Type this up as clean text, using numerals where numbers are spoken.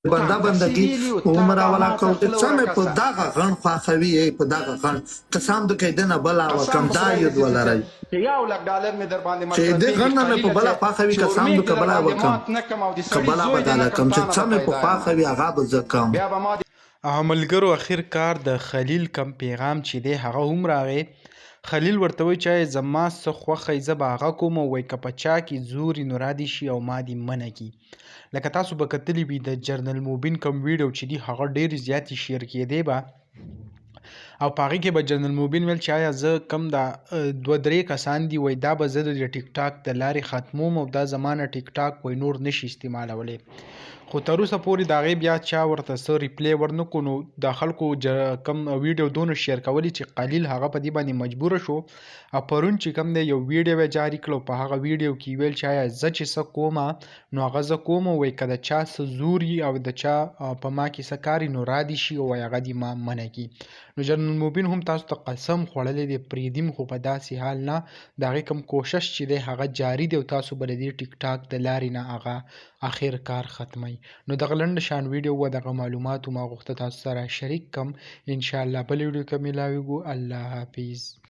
بندگی عمر والا کو څه په دغه غن خواخوي په دغه غن قسم د کیدنه بلا وکم دا ید ولري $1,00,000 مې در باندې چې د غن نه په بلا خواخوي قسم د کبلا وکم کبلا بداله کم چې څه مې په خواخوي هغه به زکم ملګرو اخر کار د خلیل کم پیغام چې دی هغه هم راغی. خلیل ورته وایي چې زما څه خوښه زه به هغه کوم وایي که په چا کې زور نو را دي شي او ما دې منع کي. لکه تاسو به کتلی وي د جرنل موبین کوم ویډیو چې دی هغه ډېرې زیاتې شیر کېدی به او په هغې کې به جنرال موبین ویل چې آیا زه کم دا 2-3 کسان دي وایي دا به زه د ټیک ټاک د لارې ختموم او دا زما نه ټیک ټاک وایي نور نشي استعمالولی. خو تر اوسه پورې د هغې بیا چا ورته څه ریپلی ورنه کړو نو د خلکو کم ویډیو دونه شیر کولی چې قلیل هغه په دې باندې مجبوره شو او پرون چې کم دی یو ویډیو یې جاري کړو په هغه ویډیو کې ویل چې آیا زه چې څه کومه نو هغه زه کوم وایي که د چا څه زور او د چا په ما کې څه کار نو را دي شي او وایي هغه دې ما منع کي. نو جنرال موبین هم تاسو ته قسم خوړلی دی پرېږدیم خو په داسې حال نه د هغې کوم کوشش چې دی هغه جاري دی او تاسو به د دې ټیک ټاک د لارې نه هغه اخر کار ختموي. نو دغه لنډ شان ویډیو و دغه معلوماتو ما غوښته تاسو سره شریک کم. انشاءالله بل ویډیو کې ملاویږو. الله حافظ.